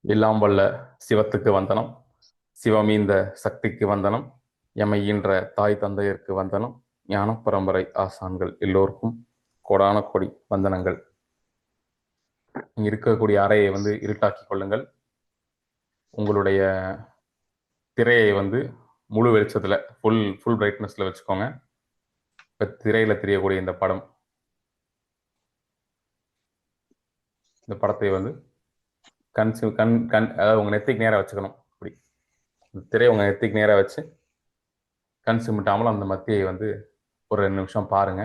எல்லாம் வல்ல சிவத்துக்கு வந்தனம், சிவமீந்த சக்திக்கு வந்தனம், எமையின்ற தாய் தந்தையருக்கு வந்தனம், ஞான பரம்பரை ஆசான்கள் எல்லோருக்கும் கோடான கோடி வந்தனங்கள். இங்க இருக்கக்கூடிய அறையை இருட்டாக்கி கொள்ளுங்கள். உங்களுடைய திரையை முழு வெளிச்சத்துல ஃபுல் பிரைட்னஸ்ல வச்சுக்கோங்க. இப்ப திரையில தெரியக்கூடிய இந்த படத்தை கண் கண் கண் அதாவது உங்க நெத்திக்கு நேரா வச்சுக்கணும். அப்படி திரையை உங்க நெத்திக்கு நேரா வச்சு கண் சிமிட்டாமல் அந்த மத்தியை ஒரு 2 நிமிஷம் பாருங்க.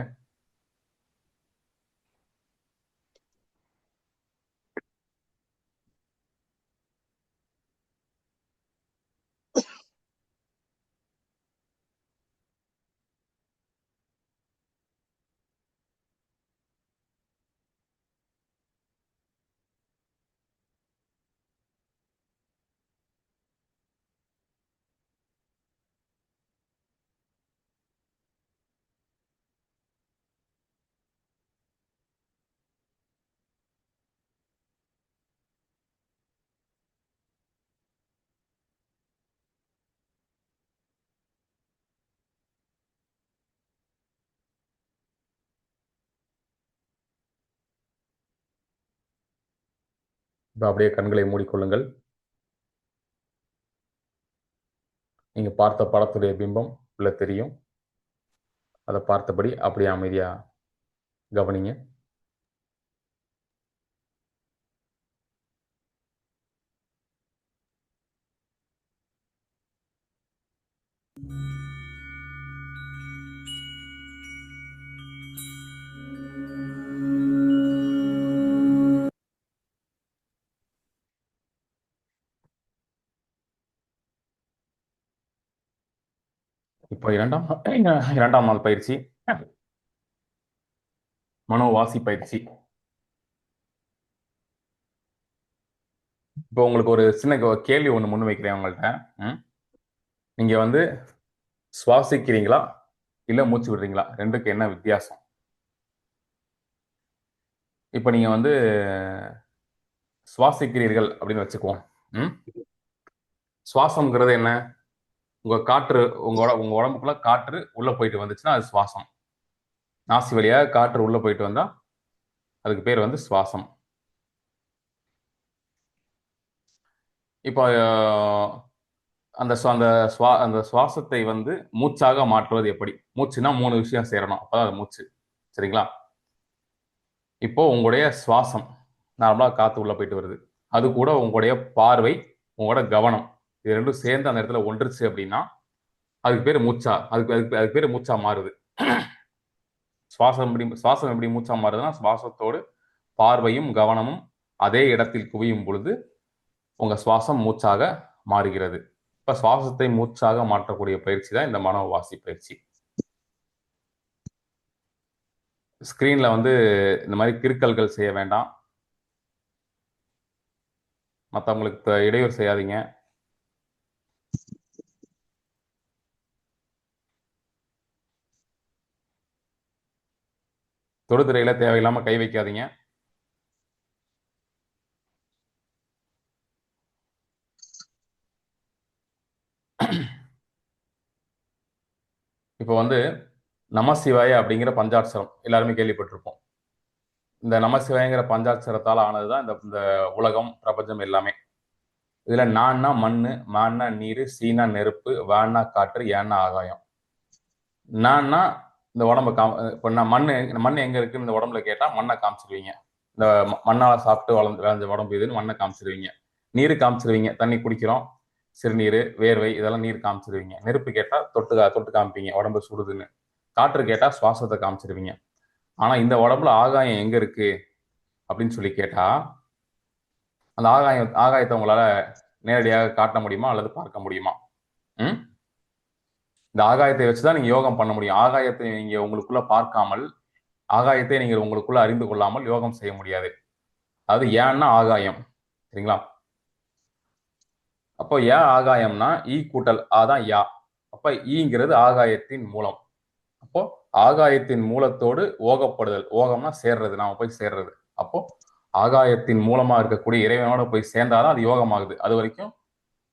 இப்போ அப்படியே கண்களை மூடிக்கொள்ளுங்கள். நீங்க பார்த்த படத்துடைய பிம்பம் உள்ள தெரியும். அதை பார்த்தபடி அப்படியே அமைதியா கவனிங்க. இப்போ இரண்டாம் நாள் பயிற்சி, மனோவாசி பயிற்சி. இப்போ உங்களுக்கு ஒரு சின்ன கேள்வி ஒண்ணு முன் வைக்கிறேன் உங்கள்கிட்ட. நீங்க சுவாசிக்கிறீங்களா இல்ல மூச்சு விடுறீங்களா? ரெண்டுக்கு என்ன வித்தியாசம்? இப்ப நீங்க சுவாசிக்கிறீர்கள் அப்படின்னு வச்சுக்குவோம். சுவாசம்ங்கிறது என்ன? உங்க காற்று உங்க உடம்புக்குள்ள காற்று உள்ள போயிட்டு வந்துச்சுன்னா அது சுவாசம். நாசி வழியாக காற்று உள்ள போயிட்டு வந்தா அதுக்கு பேர் சுவாசம். இப்போ அந்த சுவாசத்தை மூச்சாக மாற்றுவது எப்படி? மூச்சுனா 3 விஷயம் சேரணும், அப்பதான் அது மூச்சு. சரிங்களா? இப்போ உங்களுடைய சுவாசம் நார்மலா காத்து உள்ள போயிட்டு வருது. அது கூட உங்களுடைய பார்வை, உங்களோட கவனம், இது ரெண்டும் சேர்ந்து அந்த இடத்துல ஒன்றுச்சு அப்படின்னா அதுக்கு பேர் மூச்சா. அதுக்கு பேர் மூச்சா மாறுது. சுவாசம் எப்படி மூச்சா மாறுதுன்னா, சுவாசத்தோடு பார்வையும் கவனமும் அதே இடத்தில் குவியும் பொழுது உங்க சுவாசம் மூச்சாக மாறுகிறது. இப்ப சுவாசத்தை மூச்சாக மாற்றக்கூடிய பயிற்சி தான் இந்த மனோவாசி பயிற்சி. ஸ்கிரீன்ல இந்த மாதிரி கிறுக்கல்கள் செய்ய வேண்டாம். மற்றவங்களுக்கு இடையூறு செய்யாதீங்க. தொடுதிரையில தேவையில்லாம கை வைக்காதீங்க. இப்போ நமசிவாய அப்படிங்கிற பஞ்சாட்சரம் எல்லாருமே கேள்விப்பட்டிருப்போம். இந்த நமசிவாயங்கிற பஞ்சாட்சரத்தால் ஆனதுதான் இந்த உலகம், பிரபஞ்சம் எல்லாமே. இதுல நான்னா மண்ணு, மான்னா நீரு, சீனா நெருப்பு, வான்னா காற்று, ஏன்னா ஆகாயம். நான்னா இந்த உடம்பு இப்போ நான் மண் எங்க இருக்குன்னு இந்த உடம்புல கேட்டா மண்ணை காமிச்சிருவீங்க. இந்த மண்ணால சாப்பிட்டு விளைஞ்ச உடம்பு இதுன்னு மண்ணை காமிச்சிருவீங்க. நீர் காமிச்சிருவீங்க, தண்ணி குடிக்கிறோம், சிறுநீர், வேர்வை இதெல்லாம் நீர் காமிச்சிருவீங்க. நெருப்பு கேட்டா தொட்டு காமிப்பீங்க, உடம்பு சுடுதுன்னு. காற்று கேட்டா சுவாசத்தை காமிச்சிருவீங்க. ஆனா இந்த உடம்புல ஆகாயம் எங்க இருக்கு அப்படின்னு சொல்லி கேட்டா அந்த ஆகாயத்தை உங்களால நேரடியாக காட்ட முடியுமா அல்லது பார்க்க முடியுமா? இந்த ஆகாயத்தை வச்சுதான் நீங்க யோகம் பண்ண முடியும். ஆகாயத்தை நீங்க உங்களுக்குள்ள பார்க்காமல், ஆகாயத்தை நீங்கள் உங்களுக்குள்ள அறிந்து கொள்ளாமல் யோகம் செய்ய முடியாது. அது ஏன்னா ஆகாயம். சரிங்களா? அப்போ ஆகாயம்னா ஈ கூட்டல் ஆதான் யா. அப்ப ஈங்கிறது ஆகாயத்தின் மூலம். அப்போ ஆகாயத்தின் மூலத்தோடு ஓகப்படுதல். ஓகம்னா சேர்றது, நாம போய் சேர்றது. அப்போ ஆகாயத்தின் மூலமா இருக்கக்கூடிய இறைவனோட போய் சேர்ந்தாதான் அது யோகமாகுது. அது வரைக்கும்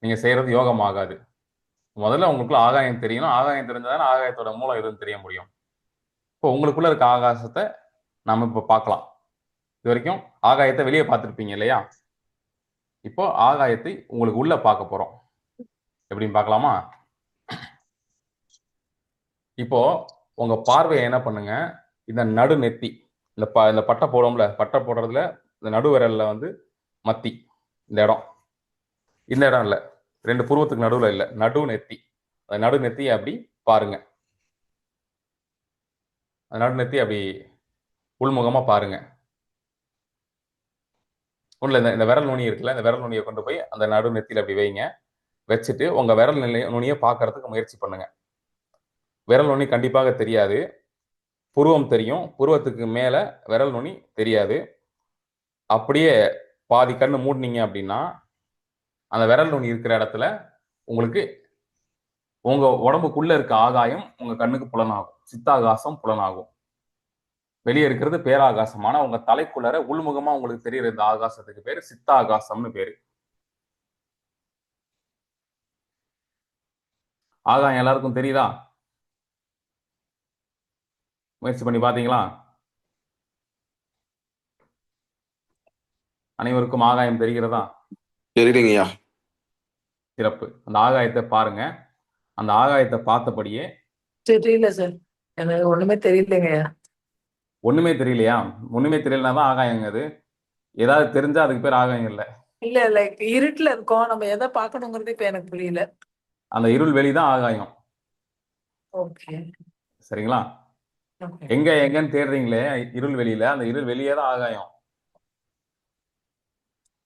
நீங்க செய்யறது யோகம் ஆகாது. முதல்ல உங்களுக்குள்ள ஆகாயம் தெரியணும். ஆகாயம் தெரிஞ்சாதானே ஆகாயத்தோட மூலம் எதுன்னு தெரிய முடியும். இப்போ உங்களுக்குள்ள இருக்க ஆகாசத்தை நாம இப்ப பார்க்கலாம். இது வரைக்கும் ஆகாயத்தை வெளியே பார்த்துருப்பீங்க இல்லையா? இப்போ ஆகாயத்தை உங்களுக்கு உள்ள பார்க்க போறோம். எப்படின்னு பார்க்கலாமா? இப்போ உங்க பார்வையை என்ன பண்ணுங்க, இந்த நடு நெத்தி, இந்த பட்டை போடுவோம்ல, பட்டை போடுறதுல இந்த நடுவிரல்ல வந்து மத்தி, இந்த இடம், இந்த இடம் இல்ல, 2 புருவத்துக்கு நடுவுல இல்ல, நடு நெத்தி. அந்த நடு நெத்தியை அப்படி பாருங்க. அந்த நடு நெத்தி அப்படி உள்முகமா பாருங்க. உள்ள இந்த விரல் நுனி இருக்குல்ல, இந்த விரல் நுனியை கொண்டு போய் அந்த நடு நெத்தியில அப்படி வைங்க. வச்சுட்டு உங்க விரல் நுனியை பார்க்கறதுக்கு முயற்சி பண்ணுங்க. விரல் நுனி கண்டிப்பாக தெரியாது. புருவம் தெரியும். புருவத்துக்கு மேல விரல் நுனி தெரியாது. அப்படியே பாதி கண்ணு மூடினீங்க அப்படின்னா அந்த விரல் நுனி இருக்கிற இடத்துல உங்களுக்கு உங்க உடம்புக்குள்ள இருக்க ஆகாயம் உங்க கண்ணுக்கு புலனாகும். சித்தாகாசம் புலனாகும். வெளியே இருக்கிறது பேராகாசம். ஆனா உங்க தலைக்குள்ளார உள்முகமா உங்களுக்கு தெரியுற இந்த ஆகாசத்துக்கு பேரு சித்தாகாசம்னு பேரு. ஆகாயம் எல்லாருக்கும் தெரியுதா? முயற்சி பண்ணி பாத்தீங்களா? அனைவருக்கும் ஆகாயம் தெரிகிறதா? தெரியுதுங்கய்யா. சிறப்பு. அந்த ஆகாயத்தை பாருங்க. அந்த ஆகாயத்தை பார்த்தபடியே தெரியல சார், எனக்கு ஒண்ணுமே தெரியலங்கய்யா. ஒண்ணுமே தெரியலையா? ஒண்ணுமே தெரியலனா தான் ஆகாயங்க அது. ஏதாவது தெரிஞ்சா அதுக்கு பேர் ஆகாயம் இல்ல. இல்ல லைக் இருட்டுல இருக்கோம், நம்ம எதை பார்க்கணுங்கிறது இப்ப எனக்கு புரியல. அந்த இருள் வெளிதான் ஆகாயம். ஓகே சரிங்களா? ஓகே. எங்கன்னு தேடுறீங்களே இருள் வெளியில, அந்த இருள் வெளியே தான் ஆகாயம்.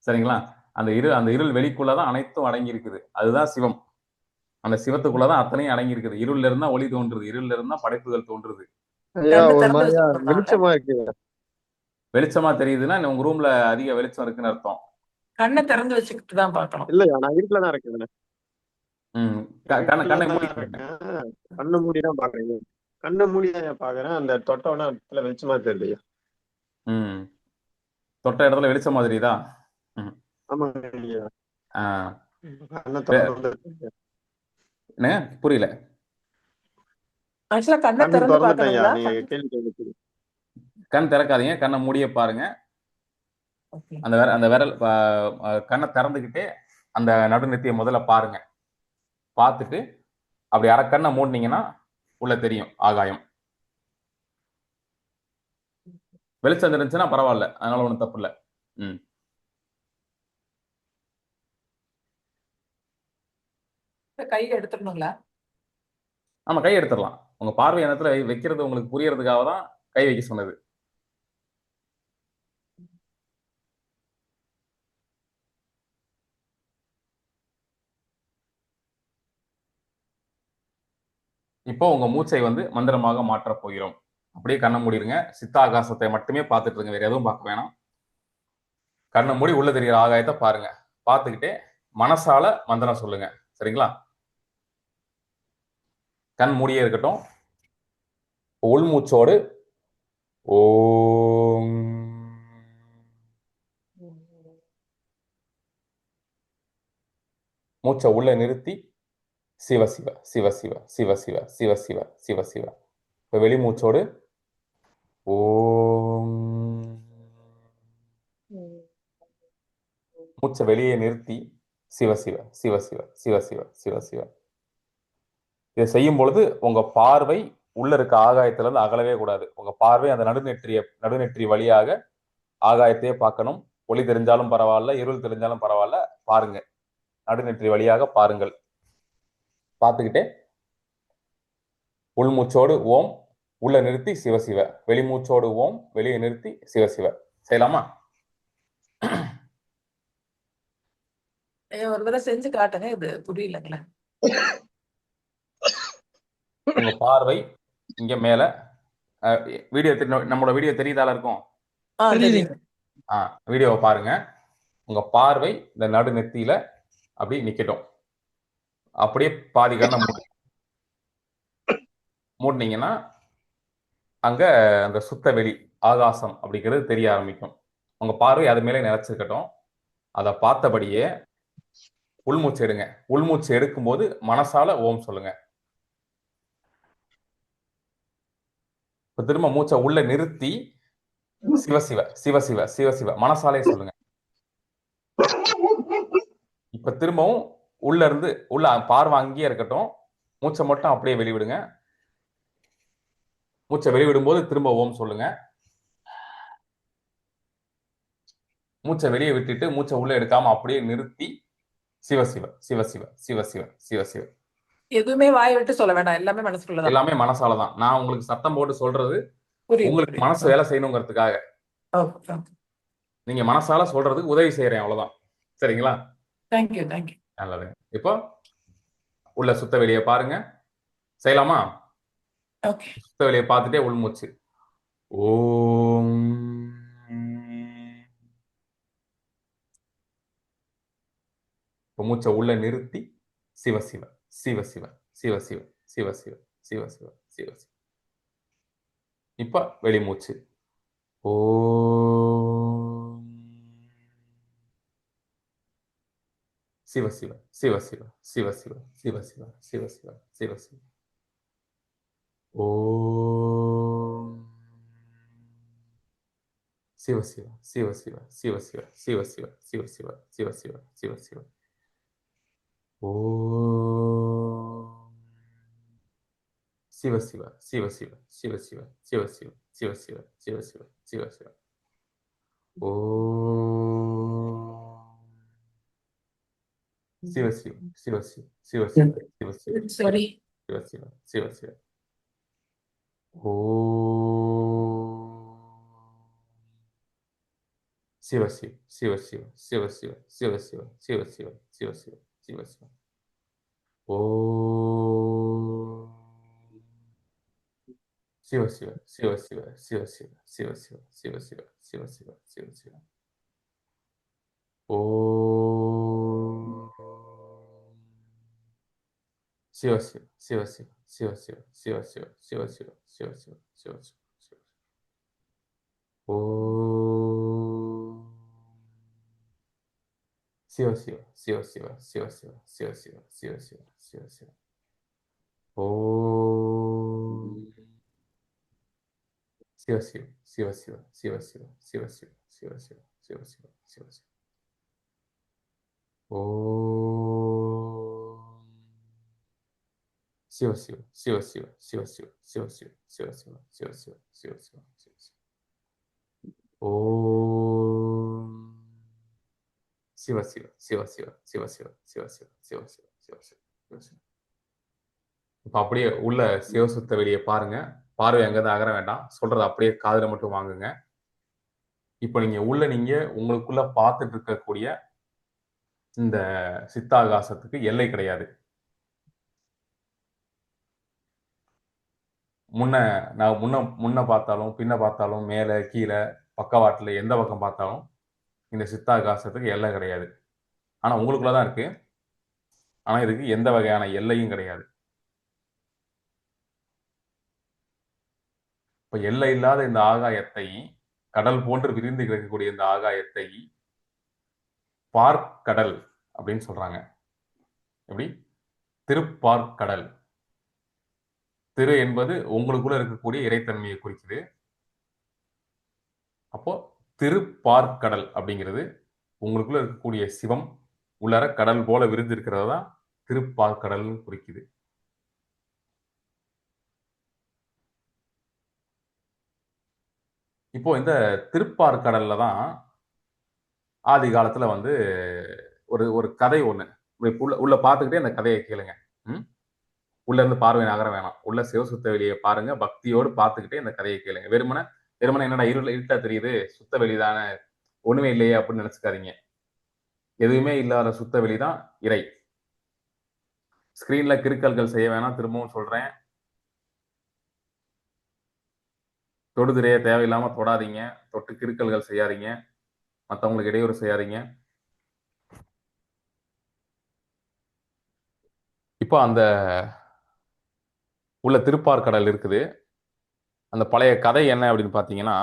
சரிங்களா? அந்த இருள் வெளிக்குள்ளதான் அனைத்தும் அடங்கி இருக்குது. அதுதான் சிவம். அந்த சிவத்துக்குள்ளதான் அத்தனையும் அடங்கி இருக்குது. இருள்ல இருந்தா ஒளி தோன்றுது. இருள்ல இருந்தா படைப்புகள் தோன்றுது. ஐயா கண்ணு ஒரு திறந்து மாதிரியா வச்சுக்கணும்னால வெளிச்சமா இருக்குங்க. வெளிச்சமா தெரியுதுன்னா உங்க ரூம்ல அதிக வெளிச்சம் இருக்குன்னு அர்த்தம். கண்ணை திறந்து வச்சுக்கிட்டு தான் பார்க்கணும். இல்லையா, நான் இருட்டுல தான் இருக்கேன். ம். இருட்டுல கண்ணை தான் மூடி இருக்கேன். கண்ணை மூடி தான் பாக்குறேன். கண்ணை மூடி தான் பாக்குறேன். அந்த தொட்டவன இடத்துல வெளிச்சமா தெரியலையா? ம். தொட்ட இடத்துல வெளிச்சமா தெரியுதா? ம். ஆமாங்க ஐயா. ஆ. கண்ணை திறந்து என்ன புரியல? ஆக்சுவலா கண்ணை கண்ணு திறந்து திறந்துட்டேன் ஐயா. பார்க்கணுங்களா? நீங்க கேள்வி கேட்குது. கண் திறக்காதீங்க. கண்ணை மூடியே பாருங்க. ஓகே. அந்த விரல் கண்ணை திறந்துக்கிட்டே அந்த நடுநெத்தியை முதல்ல பாருங்க. பார்த்துட்டு அப்படி அரை கண்ணை மூடினீங்கன்னா உள்ள தெரியும் ஆகாயம். வெளிச்சம் இருந்துச்சுன்னா பரவாயில்ல, அதனால ஒன்றும் தப்பு இல்லை. ம். கையை எடுத்துடணுங்களா? ஆமா, கை எடுத்துடலாம். உங்க பார்வை எண்ணத்துல வைக்கிறது உங்களுக்கு புரியறதுக்காக தான் கை வைக்க சொன்னது. இப்போ உங்க மூச்சை வந்து மந்திரமாக மாற்றப் போகிறோம். அப்படியே கண்ணை மூடிடுங்க. சித்தாகாசத்தை மட்டுமே பார்த்துட்டு இருங்க. வேற எதுவும் பார்க்க வேணாம். கண்ணை மூடி உள்ள தெரிகிற ஆகாயத்தை பாருங்க. பார்த்துக்கிட்டே மனசால மந்திரம் சொல்லுங்க. சரிங்களா? கண் மூடியே இருக்கட்டும். உள்மூச்சோடு ஓம், மூச்சை உள்ள நிறுத்தி சிவ சிவ சிவ சிவ சிவ சிவ சிவ சிவ சிவ சிவ. இப்போ வெளிமூச்சோடு ஓம், மூச்சை வெளியே நிறுத்தி சிவ சிவ சிவ சிவ சிவ சிவ சிவ சிவ. இதை செய்யும் பொழுது உங்க பார்வை உள்ள இருக்க ஆகாயத்துல இருந்து அகலவே கூடாது. உங்க பார்வை அந்த நடுநெற்றி வழியாக ஆகாயத்தையே பார்க்கணும். ஒளி தெரிஞ்சாலும் பரவாயில்ல, இருள் தெரிஞ்சாலும் பரவாயில்ல, பாருங்க. நடுநெற்றி வழியாக பாருங்கள். பார்த்துக்கிட்டே உள்மூச்சோடு ஓம், உள்ள நிறுத்தி சிவசிவ, வெளிமூச்சோடு ஓம், வெளியே நிறுத்தி சிவசிவ. செய்யலாமா? ஒரு தடவை செஞ்சு காட்டுங்க, இது புரியலங்களா? உங்க பார்வை இங்க மேல வீடியோ, நம்மளோட வீடியோ தெரியுதால இருக்கும். வீடியோவை பாருங்க. உங்க பார்வை இந்த நடு நெத்தியில அப்படி நிக்கட்டும். அப்படியே பாதி கண்ணை மூடினீங்கன்னா அங்க அந்த சுத்த வெளி ஆகாசம் அப்படிங்கிறது தெரிய ஆரம்பிக்கும். உங்க பார்வை அது மேலே நிலைச்சிருக்கட்டும். அதை பார்த்தபடியே உள்மூச்சு எடுங்க. உள்மூச்சு எடுக்கும்போது மனசால ஓம் சொல்லுங்க. இப்ப திரும்ப மூச்சை உள்ள நிறுத்தி சிவசிவ சிவசிவ சிவசிவ மனசாலே சொல்லுங்க. இப்ப திரும்பவும் உள்ள இருந்து உள்ள பார்வை அங்கேயே இருக்கட்டும். மூச்சை மட்டும் அப்படியே வெளிவிடுங்க. மூச்சை வெளிவிடும்போது திரும்ப ஓம் சொல்லுங்க. மூச்சை வெளியே விட்டுட்டு மூச்சை உள்ள எடுக்காம அப்படியே நிறுத்தி சிவசிவ சிவசிவ சிவசிவ சிவசிவ. எதுவுமே வாய் விட்டு சொல்ல வேண்டாம், எல்லாமே மனசுக்குள்ளதான். எல்லாமே மனசாலதான். நான் உங்களுக்கு சத்தம் போட்டு சொல்றது புரியுது உங்களுக்கு புரியுது. மனசு வேலை செய்யணுங்கிறதுக்காக. ஓகே. நீங்க மனசால சொல்றதுக்கு உதவி செய்யறேன், அவ்வளவுதான். சரிங்களா? Thank you thank you. நல்லது. இப்போ உள்ள சுத்த வெளியே பாருங்க. செய்யலாமா? ஓகே. சுத்த வெளியே பார்த்துட்டே உள்மூச்சு. ஓம். இப்போ மூச்சை உள்ள நிறுத்தி சிவசிவ சிவசிவ சிவசிவ சிவசிவ சிவசிவ சிவசிவ. இப்ப வெளிமூச்சு. ஓம். சிவசிவ சிவசிவ சிவசிவ சிவசிவ சிவசிவ சிவசிவ. ஓம். சிவசிவ சிவசிவ சிவசிவ சிவசிவ சிவசிவ சிவசிவ சிவசிவ. ஓம். சிவசிவ சிவசிவ சிவசிவ சிவசிவ சிவசிவ சிவசிவ சிவசிவ. ஓம். சிவசிவ சிவசிவ சிவசிவ சிவசிவ சாரி. சிவசிவ சிவசிவ. ஓம். சிவசிவ சிவசிவ சிவசிவ சிவசிவ சிவசிவ சிவசிவ சிவசிவ. ஓம். சிவசிவ சிவசிவ சிவசிவ சிவசிவ சிவசிவ சிவசிவ சிவசிவ. ஓம். சிவசிவ சிவசிவ சிவசிவ சிவசிவ சிவசிவ சிவசிவ சிவசிவ சிவசிவ. ஓம். சிவசிவ சிவசிவ சிவசிவ சிவசிவ சிவசிவ சிவசிவ. ஓம். சிவசிவ சிவசிவ சிவசிவ சிவசிவ சிவசிவ சிவசிவ சிவசிவ. ஓம். சிவசிவ சிவசிவ சிவசிவ சிவசிவ சிவசிவ சிவசிவ சிவசிவ சிவசிவ. ஓம். சிவசிவ சிவசிவ சிவசிவ சிவசிவ சிவசிவ சிவசிவ சிவசிவ. இப்ப அப்படியே உள்ள சிவசுத்த வெளியே பாருங்க. பார்வை அங்கதான் அகர வேண்டாம். சொல்றது அப்படியே காதுல மட்டும் வாங்குங்க. இப்ப நீங்க உங்களுக்குள்ள பார்த்துட்டு இருக்கக்கூடிய இந்த சித்தாகாசத்துக்கு எல்லை கிடையாது. நான் முன்ன பார்த்தாலும் பின்ன பார்த்தாலும் மேல கீழே பக்கவாட்டுல எந்த பக்கம் பார்த்தாலும் இந்த சித்தாகாசத்துக்கு எல்லை கிடையாது. ஆனா உங்களுக்குள்ளதான் இருக்கு. ஆனா இதுக்கு எந்த வகையான எல்லையும் கிடையாது. இப்ப எல்லை இல்லாத இந்த ஆகாயத்தை, கடல் போன்று விரிந்து கிடக்கக்கூடிய இந்த ஆகாயத்தை பார்க்கடல் அப்படின்னு சொல்றாங்க. எப்படி? திருப்பார்க்கடல். திரு என்பது உங்களுக்குள்ள இருக்கக்கூடிய இறைத்தன்மையை குறிக்குது. அப்போ திருப்பார்க்கடல் அப்படிங்கிறது உங்களுக்குள்ள இருக்கக்கூடிய சிவம் உள்ளர கடல் போல விரிந்து இருக்கிறது தான் திருப்பார்க்கடல் குறிக்குது. இப்போ இந்த திருப்பார்க்கடல்ல தான் ஆதி காலத்துல ஒரு ஒரு கதை ஒண்ணு. உள்ள பார்த்துக்கிட்டே அந்த கதையை கேளுங்க. உள்ள இருந்து பார்வை நகர வேணாம். உள்ள சிவசுத்த வெளியை பாருங்க. பக்தியோடு பார்த்துக்கிட்டே இந்த கதையை கேளுங்க. வெறுமனே என்னடா இருட்டா தெரியுது, சுத்த வெளிதானே, ஒண்ணுமே இல்லையே அப்படின்னு நினைச்சுக்காதீங்க. எதுவுமே இல்லாத சுத்த வெளிதான் இறை. ஸ்கிரீன்ல கிறுக்கல்கள் செய்ய வேணாம். திரும்பவும் சொல்றேன், தொடுதிரைய தேவையில்லாம தொடாதீங்க. தொட்டு கிறுக்கல்கள் செய்யாதீங்க. மற்றவங்களுக்கு இடையூறு செய்யாதீங்க. இப்போ அந்த உள்ள திருப்பார்கடல் இருக்குது. அந்த பழைய கதை என்ன அப்படின்னு பாத்தீங்கன்னா,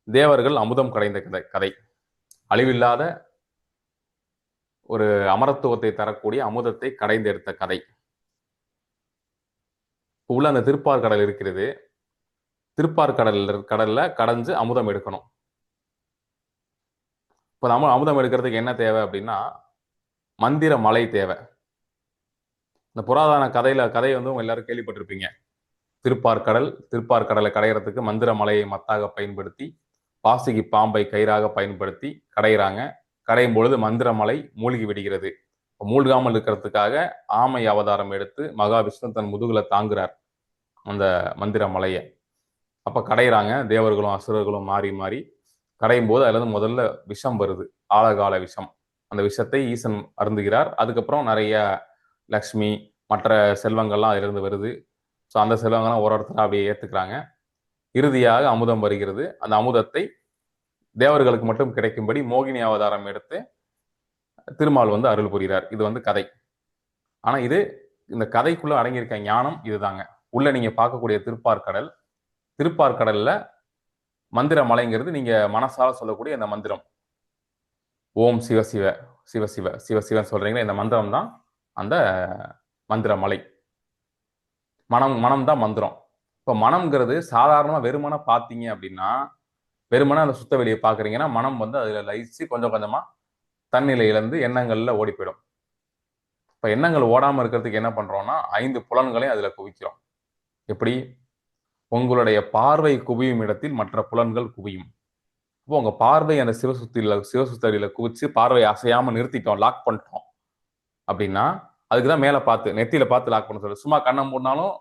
தேவர்கள் அமுதம் கடைந்த கதை. அழிவில்லாத ஒரு அமரத்துவத்தை தரக்கூடிய அமுதத்தை கடைந்தெடுத்த கதை. உள்ள அந்த திருப்பார் கடல் இருக்கிறது. திருப்பார் கடல்ல கடைஞ்சு அமுதம் எடுக்கணும். இப்ப நம்ம அமுதம் எடுக்கிறதுக்கு என்ன தேவை அப்படின்னா மந்திர மலை தேவை. இந்த புராதன கதையை வந்து உங்க எல்லாரும் கேள்விப்பட்டிருப்பீங்க. திருப்பார் கடலை கடையிறதுக்கு மந்திர மலையை மத்தாக பயன்படுத்தி பாசிக்கு பாம்பை கயிறாக பயன்படுத்தி கடையிறாங்க. கடையும் பொழுது மந்திர மலை மூழ்கி விடுகிறது. மூழ்காமல் இருக்கிறதுக்காக ஆமை அவதாரம் எடுத்து மகாவிஷ்ணு தன் முதுகுல தாங்குறார் அந்த மந்திர மலையை. அப்ப கடையிறாங்க. தேவர்களும் அசுரர்களும் மாறி மாறி கடையும் போது அதுல இருந்து முதல்ல விஷம் வருது, ஆழகால விஷம். அந்த விஷத்தை ஈசன் அருந்துகிறார். அதுக்கப்புறம் நிறைய லக்ஷ்மி மற்ற செல்வங்கள்லாம் அதுல இருந்து வருது. ஸோ அந்த செல்வங்கள்லாம் ஒரு ஒருத்தர் அப்படியே ஏத்துக்கிறாங்க. இறுதியாக அமுதம் வருகிறது. அந்த அமுதத்தை தேவர்களுக்கு மட்டும் கிடைக்கும்படி மோகினி அவதாரம் எடுத்து திருமால் வந்து அருள் புரிகிறார். இது வந்து கதை. ஆனா இது இந்த கதைக்குள்ள அடங்கியிருக்க ஞானம் இதுதாங்க. உள்ள நீங்க பார்க்கக்கூடிய திருப்பார் கடல்ல மந்திர மலைங்கிறது நீங்க மனசால சொல்லக்கூடிய இந்த மந்திரம். ஓம் சிவ சிவ சிவ சிவ சிவ சிவன் சொல்றீங்களா, இந்த மந்திரம் தான் அந்த மந்திர மலை. மனம் தான் மந்திரம். இப்ப மனம்ங்கிறது சாதாரணமா வெறுமனை பார்த்தீங்க அப்படின்னா, வெறுமனை அந்த சுத்த வெளியை பாக்குறீங்கன்னா மனம் வந்து அதுல லயிச்சு கொஞ்சம் கொஞ்சமா தன்னிலை இழந்து எண்ணங்கள்ல ஓடி போயிடும். இப்ப எண்ணங்கள் ஓடாம இருக்கிறதுக்கு என்ன பண்றோம்னா 5 புலன்களையும் அதுல குவிக்கிறோம். எப்படி? உங்களுடைய பார்வை குவியும் இடத்தில் மற்ற புலன்கள் குவியும். இப்போ உங்க பார்வை அந்த சிவசுத்தரியில குவிச்சு பார்வை அசையாம நிறுத்திட்டோம், லாக் பண்ணிட்டோம் அப்படின்னா அதுக்குதான் மேல பார்த்து நெத்தியில பார்த்து லாக் பண்ண சொல்லு. சும்மா கண்ணை மூடினாலும்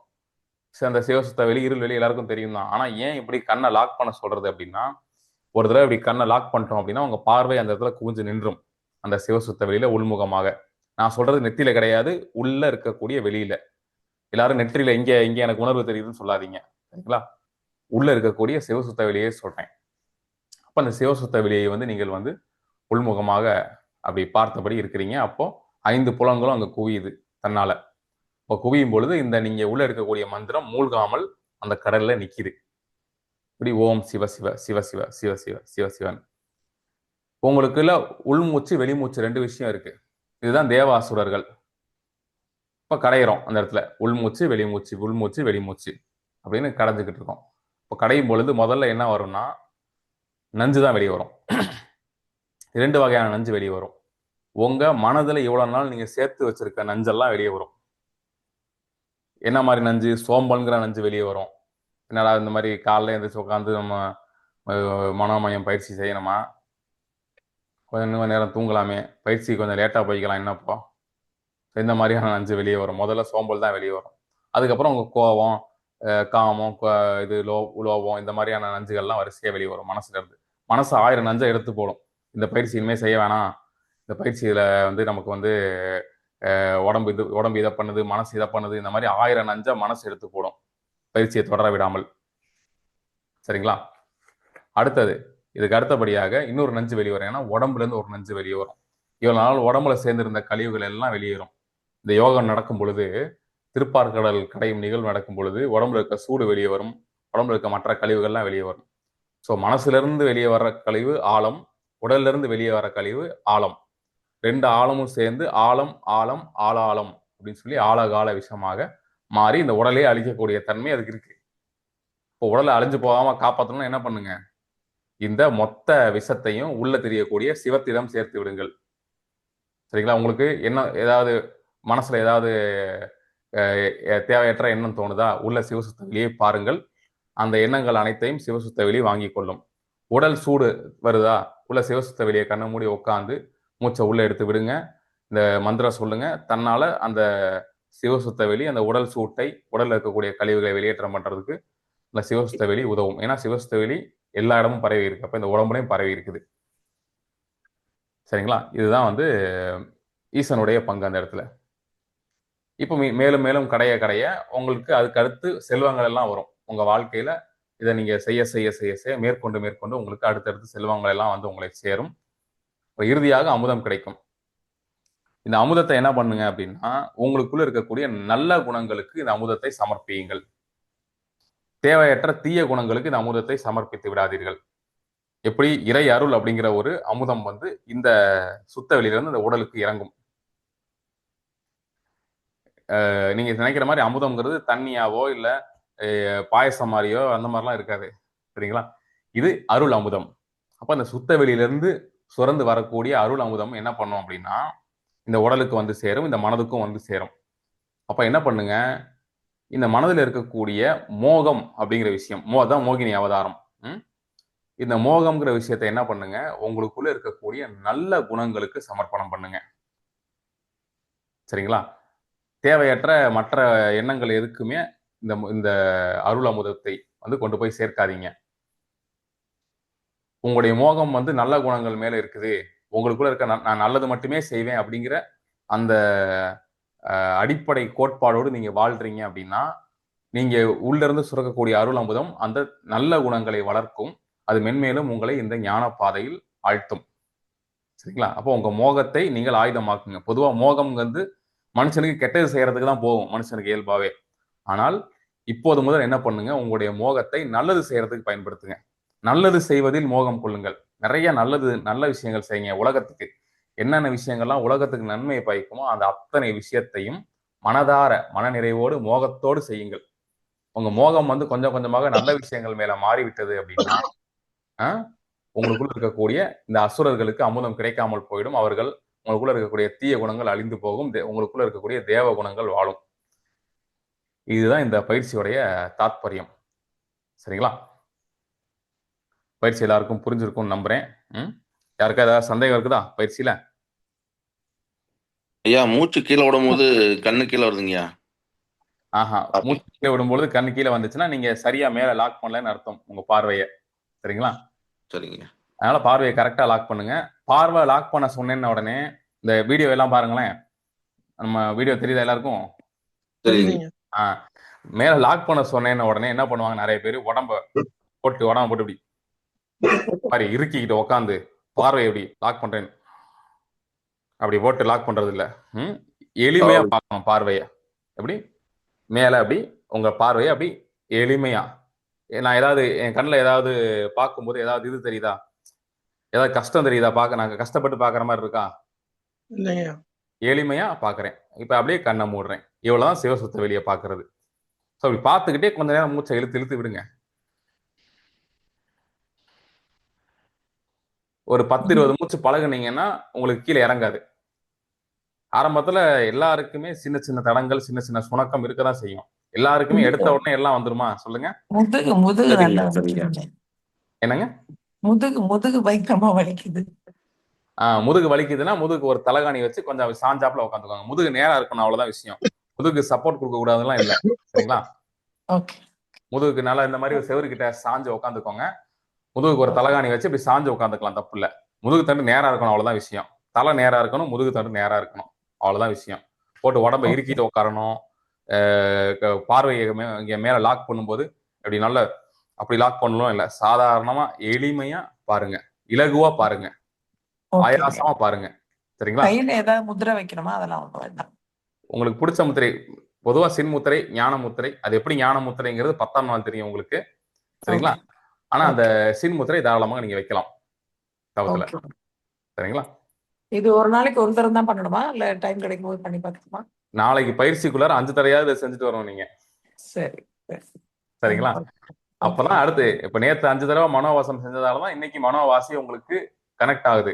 அந்த சிவசுத்த வெளி இருள் வெளி எல்லாருக்கும் தெரியும் தான். ஆனா ஏன் இப்படி கண்ணை லாக் பண்ண சொல்றது அப்படின்னா, ஒரு தடவை இப்படி கண்ணை லாக் பண்ணிட்டோம் அப்படின்னா உங்க பார்வை அந்த இடத்துல குவிஞ்சு நின்றும் அந்த சிவசுத்த வெளியில உள்முகமாக. நான் சொல்றது நெத்தியில கிடையாது, உள்ள இருக்கக்கூடிய வெளியில. எல்லாரும் நெற்றியில இங்க இங்க எனக்கு உணர்வு தெரியுதுன்னு சொல்லாதீங்க, சரிங்களா? உள்ள இருக்கக்கூடிய சிவசுத்த வெளியே சொல்றேன். அப்ப அந்த சிவசுத்த வெளியை வந்து நீங்கள் வந்து உள்முகமாக அப்படி பார்த்தபடி இருக்கிறீங்க. அப்போ 5 புலன்களும் அங்க குவியுது தன்னால. இப்போ குவியும் பொழுது இந்த நீங்க உள்ள இருக்கக்கூடிய மந்திரம் மூழ்காமல் அந்த கடல்ல நிக்குது. இப்படி ஓம் சிவ சிவ சிவ சிவ சிவ சிவ சிவ சிவன். உங்களுக்குள்ள உள்மூச்சு வெளிமூச்சு 2 விஷயம் இருக்கு. இதுதான் தேவாசுரர்கள். இப்ப கடையிறோம் அந்த இடத்துல உள்மூச்சு வெளிமூச்சு உள்மூச்சு வெளிமூச்சு அப்படின்னு கடைஞ்சுக்கிட்டு இருக்கோம். இப்போ கடையும் பொழுது முதல்ல என்ன வரும்னா நஞ்சு தான் வெளியே வரும். 2 வகையான நஞ்சு வெளியே வரும். உங்க மனதுல இவ்வளவு நாள் நீங்க சேர்த்து வச்சிருக்க நஞ்செல்லாம் வெளியே வரும். என்ன மாதிரி நஞ்சு? சோம்பல்ங்கிற நஞ்சு வெளியே வரும். என்னடா இந்த மாதிரி காலைல எழுந்திரிச்சு உட்காந்து நம்ம மனோமயம் பயிற்சி செய்யணுமா, கொஞ்சம் நேரம் தூங்கலாமே, பயிற்சி கொஞ்சம் லேட்டா போய்க்கலாம் என்னப்போ, இந்த மாதிரியான நஞ்சு வெளியே வரும். முதல்ல சோம்பல் தான் வெளியே வரும். அதுக்கப்புறம் உங்க கோபம், காமம், இது லோபம், இந்த மாதிரியான நஞ்சுகள்லாம் வரிசையா வெளியே வரும் மனசுல இருந்து. மனசு 1000 நஞ்சை எடுத்து போடும். இந்த பயிற்சி இனிமேல் செய்ய வேணாம், இந்த பயிற்சியில வந்து நமக்கு வந்து உடம்பு இதை பண்ணுது, மனசு இதை பண்ணுது, இந்த மாதிரி 1000 நஞ்சை மனசு எடுத்து போடும் பயிற்சியை தொடர விடாமல். சரிங்களா? அடுத்தது இதுக்கு அடுத்தபடியாக இன்னொரு நஞ்சு வெளியே வரும். ஏன்னா உடம்புல இருந்து ஒரு நஞ்சு வெளியே வரும். இவ்வளவு நாள் உடம்புல சேர்ந்திருந்த கழிவுகள் எல்லாம் வெளியேறும். இந்த யோகம் நடக்கும் பொழுது, திருப்பார்கடல் கடையும் நிகழ்வு நடக்கும் பொழுது உடம்புல இருக்க சூடு வெளியே வரும், உடம்புல இருக்க மற்ற கழிவுகள்லாம் வெளியே வரும். ஸோ மனசுல இருந்து வெளியே வர்ற கழிவு ஆழம், உடல்ல இருந்து வெளியே வர கழிவு ஆழம். 2 ஆழமும் சேர்ந்து ஆழம் ஆழம் ஆளாளம் அப்படின்னு சொல்லி ஆழகால விஷமாக மாறி இந்த உடலே அழிக்கக்கூடிய தன்மை அதுக்கு இருக்கு. இப்போ உடலை அழிஞ்சு போகாம காப்பாற்றணும்னா என்ன பண்ணுங்க? இந்த மொத்த விஷத்தையும் உள்ள தெரியக்கூடிய சிவத்திடம் சேர்த்து விடுங்கள். சரிங்களா? உங்களுக்கு என்ன ஏதாவது மனசுல ஏதாவது தேவையற்ற எண்ணம் தோணுதா? உள்ள சிவசுத்த வெளியே பாருங்கள். அந்த எண்ணங்கள் அனைத்தையும் சிவசுத்த வெளியே வாங்கி கொள்ளும். உடல் சூடு வருதா? உள்ள சிவசுத்த வெளியே கண்ணை மூடி உட்காந்து மூச்சை உள்ள எடுத்து விடுங்க. இந்த மந்திரம் சொல்லுங்க. தன்னால அந்த சிவசுத்த வெளி அந்த உடல் சூட்டை, உடல்ல இருக்கக்கூடிய கழிவுகளை வெளியேற்றம் பண்றதுக்கு இந்த சிவசுத்த வெளி உதவும். ஏன்னா சிவசுத்த வெளி எல்லா இடமும் பரவி இருக்கு. அப்ப இந்த உடம்புலையும் பரவி இருக்குது. சரிங்களா? இதுதான் வந்து ஈசனுடைய பங்கு அந்த இடத்துல. இப்போ மேலும் மேலும் கடைய உங்களுக்கு அதுக்கு அடுத்து செல்வங்கள் எல்லாம் வரும் உங்க வாழ்க்கையில. இதை நீங்க செய்ய செய்ய செய்ய செய்ய மேற்கொண்டு உங்களுக்கு அடுத்தடுத்து செல்வங்கள் எல்லாம் வந்து உங்களை சேரும். இறுதியாக அமுதம் கிடைக்கும். இந்த அமுதத்தை என்ன பண்ணுங்க அப்படின்னா, உங்களுக்குள்ள இருக்கக்கூடிய நல்ல குணங்களுக்கு இந்த அமுதத்தை சமர்ப்பியுங்கள். தேவையற்ற தீய குணங்களுக்கு இந்த அமுதத்தை சமர்ப்பித்து விடாதீர்கள். எப்படி இறை அருள் அப்படிங்கிற ஒரு அமுதம் வந்து இந்த சுத்த வெளியிலிருந்து இந்த உடலுக்கு இறங்கும். நீங்க நினைக்கிற மாதிரி அமுதம்ங்கிறது தண்ணியாவோ இல்ல பாயசம் மாதிரியோ அந்த மாதிரிலாம் இருக்காது. சரிங்களா? இது அருள் அமுதம். அப்ப அந்த சுத்த வெளியிலிருந்து சுரந்து வரக்கூடிய அருள் அமுதம் என்ன பண்ணும் அப்படின்னா இந்த உடலுக்கு வந்து சேரும், இந்த மனதுக்கும் வந்து சேரும். அப்ப என்ன பண்ணுங்க, இந்த மனதில் இருக்கக்கூடிய மோகம் அப்படிங்கிற விஷயம், அதான் மோகினி அவதாரம். இந்த மோகம்ங்கிற விஷயத்தை என்ன பண்ணுங்க, உங்களுக்குள்ள இருக்கக்கூடிய நல்ல குணங்களுக்கு சமர்ப்பணம் பண்ணுங்க. சரிங்களா? தேவையற்ற மற்ற எண்ணங்கள் எதுக்குமே இந்த இந்த அருள் அமுதத்தை வந்து கொண்டு போய் சேர்க்காதீங்க. உங்களுடைய மோகம் வந்து நல்ல குணங்கள் மேல இருக்குது, உங்களுக்குள்ள இருக்க நான் நல்லது மட்டுமே செய்வேன் அப்படிங்கிற அந்த அடிப்படை கோட்பாடோடு நீங்க வாழ்றீங்க அப்படின்னா நீங்க உள்ள இருந்து சுரக்கக்கூடிய அருள் அமுதம் அந்த நல்ல குணங்களை வளர்க்கும். அது மென்மேலும் உங்களை இந்த ஞான பாதையில் ஆழ்த்தும். சரிங்களா? அப்போ உங்க மோகத்தை நீங்கள் ஆயுதமாக்குங்க. பொதுவா மோகம் வந்து மனுஷனுக்கு கெட்டது செய்யறதுக்கு தான் போகும், மனுஷனுக்கு இயல்பாவே. ஆனால் இப்போது முதல் என்ன பண்ணுங்க, உங்களுடைய மோகத்தை நல்லது செய்யறதுக்கு பயன்படுத்துங்க. நல்லது செய்வதில் மோகம் கொள்ளுங்கள். நிறைய நல்ல விஷயங்கள் செய்யுங்க. உலகத்துக்கு என்னென்ன விஷயங்கள்லாம் உலகத்துக்கு நன்மையை பயக்குமோ அந்த அத்தனை விஷயத்தையும் மனதார மனநிறைவோடு மோகத்தோடு செய்யுங்கள். உங்க மோகம் வந்து கொஞ்சம் கொஞ்சமாக நல்ல விஷயங்கள் மேல மாறிவிட்டது அப்படின்னா உங்களுக்குள்ள இருக்கக்கூடிய இந்த அசுரர்களுக்கு அமுதம் கிடைக்காமல் போயிடும். அவர்கள் உங்களுக்குள்ள இருக்கக்கூடிய தீய குணங்கள் அழிந்து போகும். உங்களுக்குள்ள இருக்கக்கூடிய தேவ குணங்கள் வாழும். இதுதான் இந்த பயிற்சியுடைய தாத்பரியம். சரிங்களா? பயிற்சி எல்லாருக்கும் புரிஞ்சிருக்கும்னு நம்புறேன். யாருக்கா ஏதாவது சந்தேகம் இருக்குதா பயிற்சியில? ஐயா, மூச்சு கீழே விடும்போது கண்ணு கீழே வருதுங்கய்யா. மூச்சு கீழே விடும்போது கண்ணு கீழே வந்துச்சுன்னா நீங்க சரியா மேல லாக் பண்ணலன்னு அர்த்தம் உங்க பார்வைய. சரிங்களா? சரிங்க. அதனால பார்வையை கரெக்டா லாக் பண்ணுங்க. பார்வை லாக் பண்ண சொன்னேன்ன உடனே இந்த வீடியோ எல்லாம் பாருங்களேன். நம்ம வீடியோ தெரியுதா எல்லாருக்கும்? மேல லாக் பண்ண சொன்னேன்ன உடனே என்ன பண்ணுவாங்க, நிறைய பேர் உடம்ப போட்டு இப்படி மாதிரி இறுக்கிக்கிட்டு உட்காந்து பார்வை எப்படி லாக் பண்றேன்னு அப்படி போட்டு லாக் பண்றது இல்ல. எளிமையா பார்க்கணும் பார்வைய. எப்படி மேல அப்படி உங்க பார்வையை அப்படி எளிமையா, நான் ஏதாவது என் கண்ணில் ஏதாவது பார்க்கும்போது ஏதாவது இது தெரியுதா, ஏதாவது கஷ்டம் தெரியுதா, நாங்க கஷ்டப்பட்டு பாக்குற மாதிரி இருக்கா? எளிமையா பாக்குறேன். இப்ப அப்படியே கண்ணை மூடுறேன். இவ்வளவுதான் சிவசுத்த வெளியை பாக்குறது. ஸோ அப்படி பார்த்துக்கிட்டே கொஞ்ச நேரம் மூச்சை இழுத்து விடுங்க. ஒரு 10-20 மூச்சு பழகுனீங்கன்னா உங்களுக்கு கீழே இறங்காது. ஆரம்பத்துல எல்லாருக்குமே சின்ன சின்ன தடங்கள், சின்ன சின்ன சுணக்கம் இருக்கதான் செய்யும். எல்லாருக்குமே எடுத்த உடனே எல்லாம் வந்துருமா சொல்லுங்க? முதுகு நல்லா என்னங்க? முதுகு பயங்கரமா வலிக்குது. முதுகு வலிக்குதுன்னா முதுகு ஒரு தலகாணி வச்சு கொஞ்சம் சாஞ்சாப்புல உட்காந்துக்கோங்க. முதுகு நேரா இருக்கணும், அவ்வளவுதான் விஷயம். முதுகு சப்போர்ட் கொடுக்க கூடாதுலாம் இல்ல. சரிங்களா? முதுகுக்கு நல்லா இந்த மாதிரி செவரு கிட்ட சாஞ்சு உட்காந்துக்கோங்க. முதுகுக்கு ஒரு தலகாணி வச்சு இப்படி சாஞ்சு உட்காந்துக்கலாம், தப்பு இல்ல. முதுகு தண்டு நேரா இருக்கணும், அவ்வளவுதான் விஷயம். தலை நேரா இருக்கணும், முதுகு தண்டு நேரா இருக்கணும், அவ்வளவுதான் விஷயம். போட்டு உடம்ப இறுக்கிட்டு உட்காரணும். பார்வையை இங்க மேல லாக் பண்ணும்போது அப்படி நல்ல அப்படி லாக் பண்ணணும் இல்ல, சாதாரணமா எளிமையா பாருங்க, இலகுவா பாருங்க, ஆயாசமா பாருங்க. சரிங்களா? கையில ஏதாவது முத்திரை வைக்கணுமா? அதெல்லாம் ஒண்ணும் வேண்டாம். உங்களுக்கு பிடிச்ச முத்திரை, பொதுவா சின்முத்திரை, ஞான முத்திரை. அது எப்படி ஞான முத்திரைங்கிறது 10ஆம் நாள் தெரியும் உங்களுக்கு. சரிங்களா? ஆனா அந்த சின்முத்திரை தாராளமாக நீங்க வைக்கலாம் தவத்துல. சரிங்களா? இது ஒரு நாளைக்கு ஒரு தரம் தான் பண்ணணுமா, இல்ல டைம் கிடைக்கும் போது பண்ணி பார்க்கணுமா? நாளைக்கு பயிற்சிக்குள்ளார 5 தடவையாவது செஞ்சுட்டு வரணும் நீங்க. சரி. சரிங்களா? அப்பதான் அடுத்து, இப்ப நேத்து 5 தடவை மனோவாசம் செஞ்சதாலதான் இன்னைக்கு மனோவாசி உங்களுக்கு கனெக்ட் ஆகுது.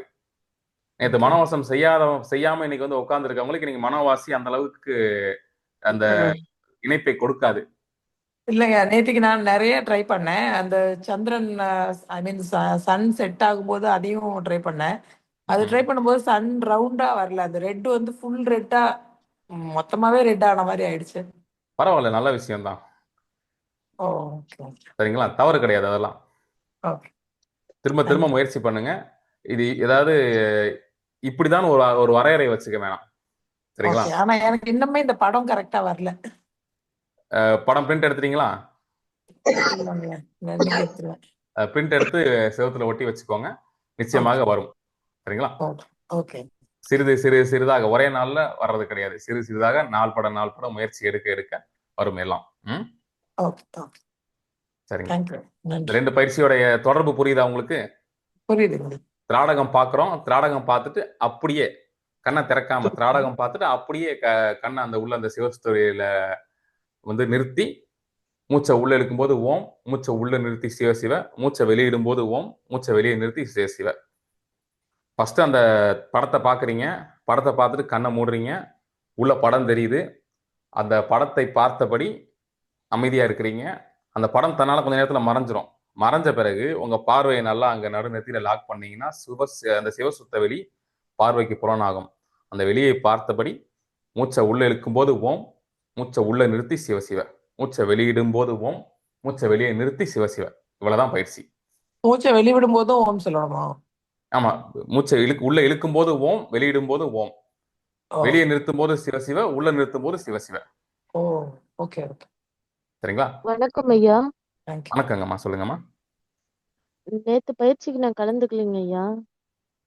நேத்து மனோவாசம் செய்யாம இன்னைக்கு வந்து உட்கார்ந்து இருக்கவங்களுக்கு நீங்க மனோவாசி அந்த அளவுக்கு அந்த இணைப்பை கொடுக்காது. இல்லைங்க, நேற்றுக்கு நான் நிறைய ட்ரை பண்ணேன். அந்த சந்திரன் ஐ மீன் சன் செட் ஆகும்போது அதையும் ட்ரை பண்ணேன். அது ட்ரை பண்ணும்போது சன் ரவுண்டா வரல, அந்த ரெட் வந்து ஃபுல் ரெட்டா மொத்தமாவே ரெட் ஆன மாதிரி ஆயிடுச்சு. பரவாயில்ல, நல்ல விஷயம் தான். சரிங்களா? தவறு கிடையாது அதெல்லாம். திரும்ப திரும்ப முயற்சி பண்ணுங்க. இது ஏதாவது இப்படிதான் ஒரு வரையறை வச்சுக்க வேணாம். சரிங்களா? ஆனா எனக்கு இன்னுமே இந்த படம் கரெக்டா வரல. படம் பிரிண்ட் எடுத்துட்டீங்களா? பிரிண்ட் எடுத்து செவத்துல ஒட்டி வச்சுக்கோங்க, நிச்சயமாக வரும். சரிங்களா? சிறிதாக ஒரே நாள்ல வர்றது கிடையாது. சிறிதாக நாள் பட முயற்சி எடுக்க வரும் எல்லாம். சரிங்க. 2 பயிற்சியோடைய தொடர்பு புரியுதா உங்களுக்கு? புரியுதுங்க. திராடகம் பார்க்குறோம். திராடகம் பார்த்துட்டு அப்படியே கண்ணை திறக்காம திராடகம் பார்த்துட்டு அப்படியே கண்ணை அந்த உள்ள அந்த சிவஸ்துறையில வந்து நிறுத்தி மூச்சை உள்ள இழுக்கும்போது ஓம், மூச்சை உள்ள நிறுத்தி சிவ சிவ, மூச்சை வெளியிடும் போது ஓம், மூச்சை வெளியே நிறுத்தி சிவ சிவ. ஃபர்ஸ்ட் அந்த படத்தை பார்க்குறீங்க. படத்தை பார்த்துட்டு கண்ணை மூடுறீங்க. உள்ள படம் தெரியுது. அந்த படத்தை பார்த்தபடி அமைதியா இருக்கிறீங்க. அந்த படம் தன்னால கொஞ்ச நேரத்துல மறைஞ்சிரும். மறைஞ்ச பிறகு உங்க பார்வையை நல்லா அங்க நடுநெத்தியில லாக் பண்ணீங்கன்னா அந்த சிவசுத்த வெளி பார்வைக்கு புலனாகும். அந்த வெளியை பார்த்தபடி மூச்சை உள்ள இழுக்கும் போது ஓம், மூச்சை உள்ள நிறுத்தி சிவசிவ, மூச்சை வெளியிடும் போது ஓம், மூச்சை வெளியே நிறுத்தி சிவசிவ. இவ்வளவுதான் பயிற்சி. மூச்சை வெளிவிடும் போதும் ஓம் சொல்லணுமா? ஆமா, மூச்சை உள்ள இழுக்கும் போது ஓம், வெளியிடும் போது ஓம், ஓ வெளியே நிறுத்தும் போது சிவசிவ, உள்ள நிறுத்தும் போது சிவசிவ. ஓ ஓகே ஓகே. சரிங்களா? வணக்கம் ஐயா. தேங்க்யூ. வணக்கங்கம்மா, சொல்லுங்கம்மா. நேத்து பயிற்சிக்கு நான் கலந்துக்கலைங்க ஐயா.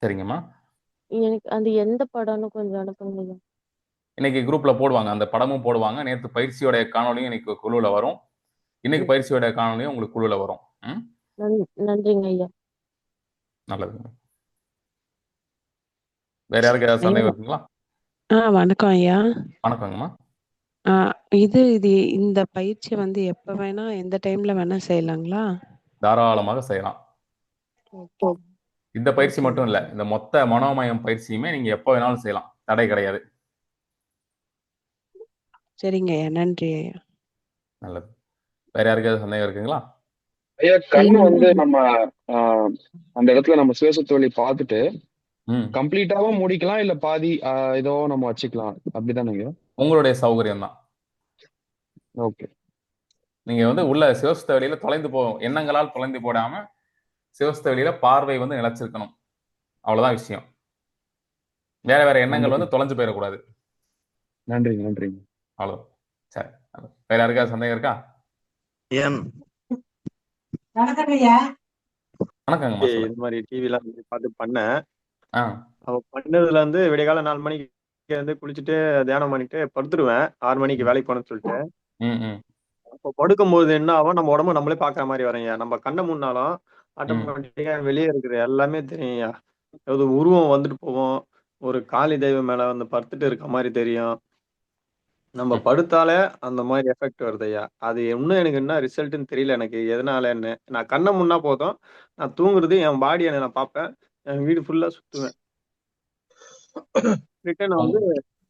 சரிங்கம்மா. எனக்கு அது எந்த படம்னு கொஞ்சம் அனுப்புங்க ஐயா. இன்னைக்கு குரூப்ல போடுவாங்க, அந்த படமும் போடுவாங்க. நேற்று பயிற்சியோட காணொலியும் இன்னைக்கு குழுல வரும். இன்னைக்கு பயிற்சியோட காணொலியும் உங்களுக்கு குழுல வரும். நன்றிங்க ஐயா. நல்லதுங்க. வேற யாருக்கு ஏதாவது சந்தேகம் இருக்குங்களா? வணக்கம் ஐயா. வணக்கங்கம்மா. இது இந்த பயிற்சி வந்து எப்ப வேணா எந்த டைம்ல வேணா செய்யலாங்களா? தாராளமாக செய்யலாம். ஓகே. இந்த பயிற்சி மட்டும் இல்ல, இந்த மொத்த மனோமயம் பயிற்சியுமே நீங்க எப்ப வேணாலும் செய்யலாம், தடை கிடையாது. சரிங்க ஐயா, நன்றி ஐயா. நல்லது. வேற யாருக்காவது சந்தேகம் இருக்குங்களா? ஐயா, கண்ணு வந்து நம்ம அந்த இடத்துல நம்ம சிவசத்து வழி பார்த்துட்டு கம்ப்ளீட்டாவும் மூடிக்கலாம், இல்ல பாதி ஏதோ நம்ம வச்சுக்கலாம், அப்படிதானேங்க? உங்களுடைய சௌகரியம் தான். ஓகே. நீங்க வந்து உள்ள சிவசுத்த வெளியில தொலைந்து எண்ணங்களால் தொலைந்து போடாம சிவசுத்த வெளியில பார்வை வந்து நிலைச்சிருக்கணும். அவ்வளவுதான் விஷயம். வேற வேற எண்ணங்கள் வந்து தொலைஞ்சு போயிடக்கூடாது. நன்றிங்க, நன்றிங்க. அவ்வளவு. சரி, வேற யாருக்காவது சந்தேகம் இருக்கா? வணக்கங்கம்மா. இது மாதிரி டிவிலாம் பார்த்து பண்ணேன். அவ பண்ணதுல வந்து விடியகால 4 மணிக்கு வந்து குளிச்சுட்டு தியானம் பண்ணிட்டு படுத்துருவேன். 6 மணிக்கு வேலைக்கு போனேன்னு சொல்லிட்டு. அப்போ படுக்கும்போது என்ன ஆகும், நம்ம உடம்பு நம்மளே பாக்குற மாதிரி வரையா. நம்ம கண்ணை முன்னாலும் ஆட்டோமேட்டிக்கா வெளியே இருக்கிற எல்லாமே தெரியும்யா. ஏதாவது உருவம் வந்துட்டு போவோம். ஒரு காளி தெய்வம் மேல வந்து படுத்துட்டு இருக்க மாதிரி தெரியும். நம்ம படுத்தாலே அந்த மாதிரி எஃபெக்ட் வருதுய்யா. அது இன்னும் எனக்கு என்ன ரிசல்ட்னு தெரியல எனக்கு எதனாலன்னு. நான் கண்ணை முன்னா போதும், நான் தூங்குறது என் பாடியை நான் பார்ப்பேன். என் வீடு ஃபுல்லா சுத்துவேன். ரிட்டர்ன் வந்து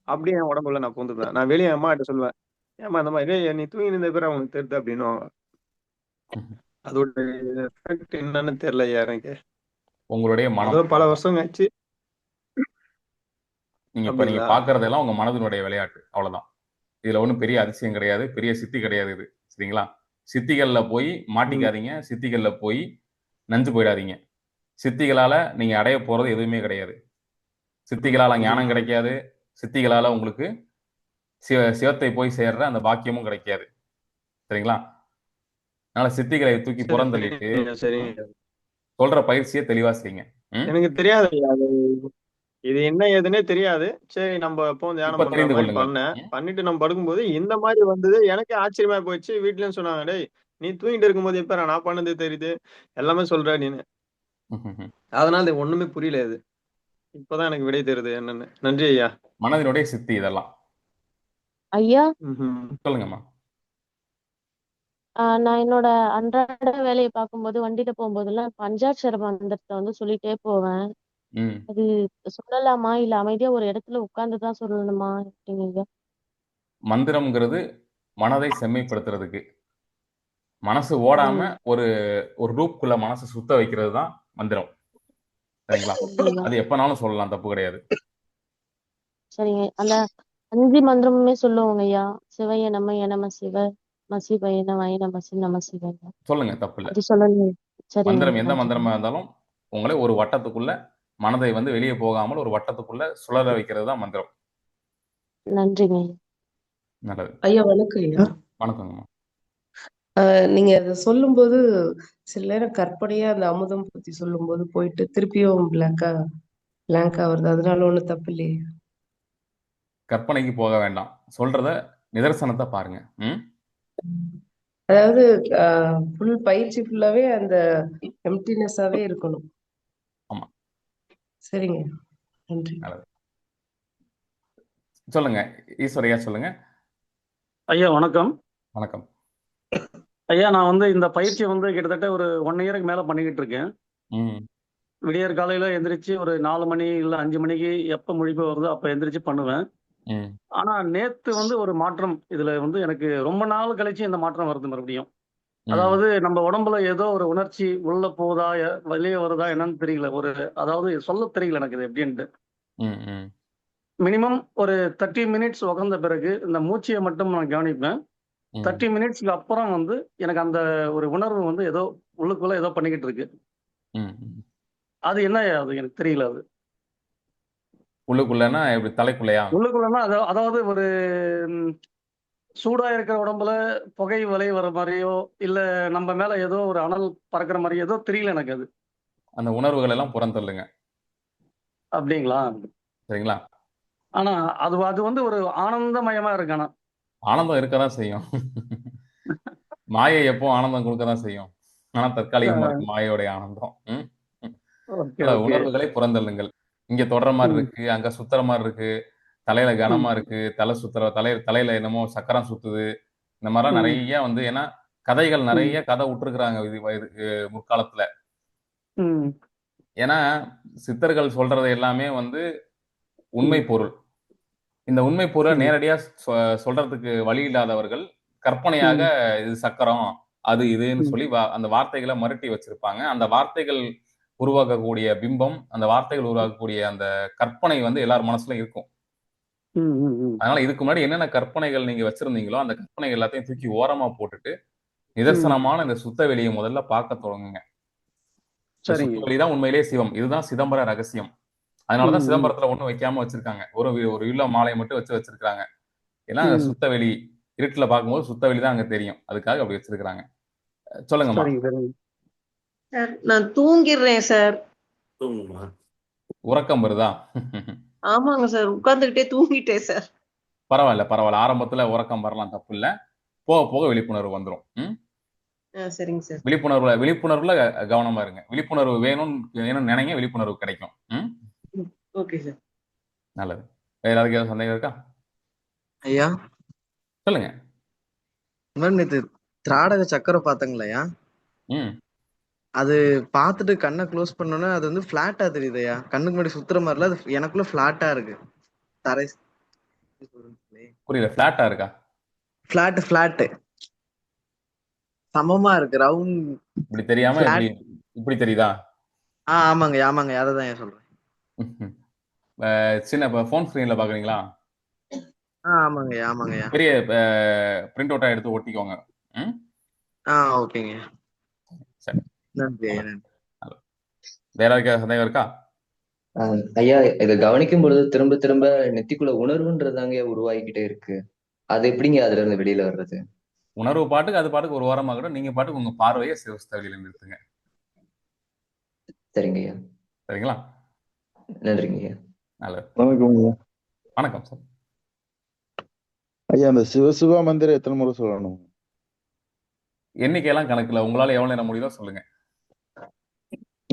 அப்படியே என் உடம்புல நான் பூந்துப்பேன். நான் வெளியே அம்மா கிட்ட சொல்லுவேன், ஏமா இந்த மாதிரி நீ தூங்கி இருந்த பேர் அவனுக்கு தெரியுது அப்படின்னு. அதோட எஃபெக்ட் என்னன்னு தெரியலையா எனக்கு. உங்களுடைய மனம் பல வருஷம் ஆச்சு. நீங்க பாக்குறதெல்லாம் உங்க மனதினுடைய விளையாட்டு, அவ்வளவுதான். இதுல ஒண்ணும் பெரிய அதிசயம் கிடையாது, பெரிய சித்தி கிடையாது இது. சரிங்களா? சித்திகள்ல போய் மாட்டிக்காதீங்க, சித்திகள்ல போய் நஞ்சு போயிடாதீங்க. சித்திகளால நீங்க அடைய போறது எதுவுமே கிடையாது. சித்திகளால ஞானம் கிடைக்காது. சித்திகளால உங்களுக்கு சிவத்தை போய் சேர்ற அந்த பாக்கியமும் கிடைக்காது. சரிங்களா? அதனால சித்திகளை தூக்கி புறந்தள்ளிட்டு சொல்ற பயிற்சியை தெளிவா செய்யுங்க. எனக்கு தெரியாது இது என்ன ஏதுன்னே தெரியாது. சரி, நம்ம எப்போ தியானம் பண்ணிட்டு நம்ம படுக்கும்போது இந்த மாதிரி வந்தது. எனக்கு ஆச்சரியமா போயிடுச்சு. வீட்லயும் சொன்னாங்க, டேய் நீ தூங்கிட்டு இருக்கும்போது எப்ப நான் பண்ணது தெரியுது, எல்லாமே சொல்ற நீனு. அதனால ஒண்ணுமே புரியல. இது இப்பதான் எனக்கு விடை தெரியுது என்னன்னு. நன்றி ஐயா. மனதினுடைய சித்தி இதெல்லாம். ஐயா, சொல்லுங்கம்மா. நான் என்னோட அன்றாட வேலையை பார்க்கும்போது வண்டியில போகும்போதெல்லாம் பஞ்சாட்சர மந்திரத்தை வந்து சொல்லிட்டே போவேன். அது சொல்லலாமா இல்ல அமைதியா ஒரு இடத்துல உட்கார்ந்துதான் சொல்லணுமா அப்படிங்க? மந்திரம்ங்கிறது மனதை செம்மைப்படுத்துறதுக்கு, மனசு ஓடாம ஒரு ரூப்குள்ள மனசு சுத்த வைக்கிறது தான் மந்திரம். சரிங்களா? அது எப்பனாலும் சொல்லலாம், தப்பு கிடையாது. சரிங்க. அந்த 5 மந்திரமுமே சொல்லுவோங்க ஐயா. சிவைய நமய நம சிவ மசிவய நமய நம நம சிவ. சொல்லுங்க, தப்பு இல்லை. அது சொல்லணும். சரி. மந்திரம் எந்த மந்திரமா இருந்தாலும் உங்களை ஒரு வட்டத்துக்குள்ள, மனதை வந்து வெளியே போகாமல் ஒரு வட்டத்துக்குள்ள சுழல வைக்கிறது தான் மந்திரம். நன்றிங்க. நல்லது ஐயா. வணக்கம் ஐயா. வணக்கங்கம்மா. நீங்க அதை சொல்லும்போது சில நேரம் கற்பனையா அந்த அமுதம் பத்தி சொல்லும்போது போயிட்டு திருப்பியும் பிளாங்கா வருது. அதனால ஒண்ணும் தப்பு இல்லையே? கற்பனைக்கு போக வேண்டாம், சொல்றத நிதர்சனத்தை பாருங்க. அதாவது ஃபுல் பயிற்சி ஃபுல்லாவே அந்த எம்டினஸாவே இருக்கணும். சரிங்க. நன்றி. நல்லது. சொல்லுங்க ஈஸ்வரையா, சொல்லுங்க. ஐயா வணக்கம். வணக்கம். ஐயா நான் வந்து இந்த பயிற்சியை வந்து கிட்டத்தட்ட ஒரு 1 இயருக்கு மேல பண்ணிக்கிட்டு இருக்கேன். விடியற் காலையில எந்திரிச்சு ஒரு 4 மணி இல்ல 5 மணிக்கு எப்ப முழிப்பு வருதோ அப்ப எந்திரிச்சு பண்ணுவேன். ஆனா நேத்து வந்து ஒரு மாற்றம் இதுல வந்து எனக்கு ரொம்ப நாள் கழிச்சு இந்த மாற்றம் வருது மறுபடியும். அதாவது நம்ம உடம்புல ஏதோ ஒரு உணர்ச்சி உள்ள போதா வெளியே வருதா என்னன்னு தெரியல. அதாவது சொல்ல தெரியல எனக்கு இது எப்படின்ட்டு. மினிமம் ஒரு 30 மினிட்ஸ் உட்கார்ந்த பிறகு இந்த மூச்சையை மட்டும் நான் கவனிப்பேன். 30 மினிட்ஸ்க்கு அப்புறம் வந்து எனக்கு அந்த ஒரு உணர்வு வந்து ஏதோ உள்ளுக்குள்ள ஏதோ பண்ணிக்கிட்டு இருக்கு. அது என்ன அது எனக்கு தெரியல. அது உள்ளுக்குள்ளனா எப்படி, தலைக்குள்ளையா? உள்ளுக்குள்ளனா அதாவது ஒரு சூடா இருக்கிற உடம்புல புகை வலை வர மாதிரியோ இல்ல நம்ம மேல ஏதோ ஒரு அனல் பறக்கிற மாதிரியோ ஏதோ தெரியல எனக்கு. அது அந்த உணர்வுகள் எல்லாம் புறந்தள்ளுங்க. அப்படிங்களா? சரிங்களா? ஆனா அது வந்து ஒரு ஆனந்தமயமா இருக்கு. ஆனா ஆனந்தம் இருக்கதான் செய்யும். மாயை எப்போ ஆனந்தம் கொடுக்கதான் செய்யும். ஆனா தற்காலிகமா இருக்கு மாயோடைய ஆனந்தம். உணர்வுகளை புறந்தள்ளுங்கள். இங்க தொடர மாதிரி இருக்கு, அங்க சுத்துற மாதிரி இருக்கு, தலையில கனமா இருக்கு, தலை சுத்துற தலையில என்னமோ சக்கரம் சுத்துது, இந்த மாதிரிலாம் நிறைய வந்து, ஏன்னா கதைகள் நிறைய கதை விட்டுருக்குறாங்க முற்காலத்துல. ஏன்னா சித்தர்கள் சொல்றது எல்லாமே வந்து உண்மை பொருள். இந்த உண்மை பொருளை நேரடியா சொல்றதுக்கு வழி இல்லாதவர்கள் கற்பனையாக இது சக்கரம் அது இதுன்னு சொல்லி அந்த வார்த்தைகளை மறுட்டி வச்சிருப்பாங்க. அந்த வார்த்தைகள் உருவாக்கக்கூடிய பிம்பம், அந்த வார்த்தைகள் உருவாக்கக்கூடிய அந்த கற்பனை வந்து எல்லார் மனசுல இருக்கும். அதனால இதுக்கு முன்னாடி என்னென்ன கற்பனைகள் நீங்க வச்சிருந்தீங்களோ அந்த கற்பனைகள் எல்லாத்தையும் தூக்கி ஓரமா போட்டுட்டு நிதர்சனமான இந்த சுத்த வெளியை முதல்ல பார்க்க தொடங்குங்க. சுத்த வெளிதான் உண்மையிலேயே சிவம். இதுதான் சிதம்பர ரகசியம். அதனாலதான் சிதம்பரத்துல ஒண்ணும் வைக்காம வச்சிருக்காங்க. ஒரு இல்ல மாலையை மட்டும் வச்சிருக்காங்க. ஏன்னா சுத்த வெளி இருட்டுல பார்க்கும்போது சுத்த வெளி தான் அங்க தெரியும். அதுக்காக அப்படி வச்சிருக்காங்க. சொல்லுங்கம்மா. சார் நான் தூங்கிடுறேன் சார். உறக்கம் வருதா? ஆமாங்க சார், உட்கார்ந்துகிட்டே தூங்கிட்டேன் சார். பரவாயில்ல. ஆரம்பத்துல உறக்கம் வரலாம், தப்பு இல்ல. போக போக விழிப்புணர்வு வந்துடும். சரிங்க சார். விழிப்புணர்வுல கவனமா இருங்க. விழிப்புணர்வு வேணும்னு நினைங்க, விழிப்புணர்வு கிடைக்கும். Okay sir. நல்லது. வேற யாருக்கு ஏதாவது சந்தேகம் இருக்கா? ஐயா சொல்லுங்க. நேத்து திராடக சக்கரம் பாத்தங்களா? அது பார்த்துட்டு கண்ணை க்ளோஸ் பண்ணோன்னா அது வந்து ஃபிளாட்டா தெரியுது ஐயா. கண்ணுக்கு முன்னாடி சுத்துற மாதிரில அது எனக்குள்ள ஃபிளாட்டா இருக்கு. தரை புரியல. ஃபிளாட்டா இருக்கா? ஃபிளாட் சமமா இருக்கு. ரவுண்ட் இப்படி தெரியாம இப்படி தெரியுதா? ஆமாங்க அததான் சொல்றேன். சின்ன போன் ஸ்கிரீன்ல பாக்குறீங்களா? ஆமாங்க. பெரிய பிரிண்ட் அவுட்டா எடுத்து ஒட்டிக்கோங்க. ஓகேங்க. சரி, நன்றி. வேற யாருக்காவது சந்தேகம் இருக்கா? ஐயா, இதை கவனிக்கும் பொழுது திரும்ப திரும்ப நெத்திக்குள்ள உணர்வுன்றதாங்க உருவாகிக்கிட்டே இருக்கு. அது எப்படிங்க அதுல இருந்து வெளியில வர்றது? உணர்வு பாட்டுக்கு அது பாட்டுக்கு ஒரு வாரமாக கூட நீங்க பாட்டுக்கு உங்க பார்வையை சிவஸ்தவியில நிறுத்துங்க. சரிங்க ஐயா. சரிங்களா? நன்றிங்க ஐயா. நல்லது. வணக்கம் சார். ஐயா, அந்த சிவசிவா மந்திரம் எத்தனை முறை சொல்லணும்? எண்ணிக்கையெல்லாம் கணக்குல, உங்களால எவ்வளவு நேரம் முடியுதோ சொல்லுங்க.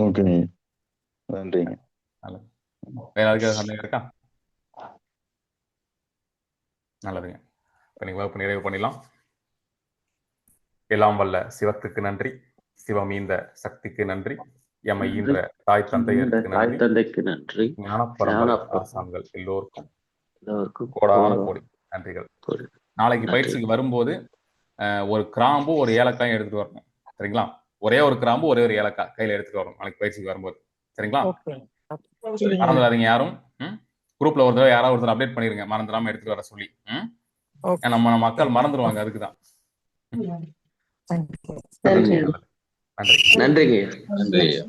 ஓகேங்க, நன்றிங்க. நல்லது. வேற யாருக்காவது சந்தேகம் இருக்கா? நல்லதுங்க. இப்ப நீங்க வகுப்பு நிறைவு பண்ணிடலாம். எல்லாம் வல்ல சிவத்துக்கு நன்றி, சிவமீந்த சக்திக்கு நன்றி, எம்மை ஈன்ற தாய் தந்தையருக்கு நன்றி, ஞானப்பரம்பரை ஆசான்கள் எல்லோருக்கும் கோடான கோடி நன்றிகள். நாளைக்கு பயிற்சிக்கு வரும்போது ஒரு கிராம்பு ஒரு ஏலக்காயும் எடுத்துட்டு வரணும். சரிங்களா? ஒரே ஒரு கிராம்பு ஒரே ஒரு ஏலக்காய் கையில எடுத்துட்டு வரணும் நாளைக்கு பயிற்சிக்கு வரும்போது. சரிங்களா? மறந்துடாதீங்க யாரும். குரூப்ல ஒரு தடவை யாராவது ஒருத்தர் அப்டேட் பண்ணிருங்க, மறந்துடாம எடுத்துட்டு வர சொல்லி. நம்ம மக்கள் மறந்துடுவாங்க, அதுக்குதான். நன்றிங்க. நன்றி ஐயா.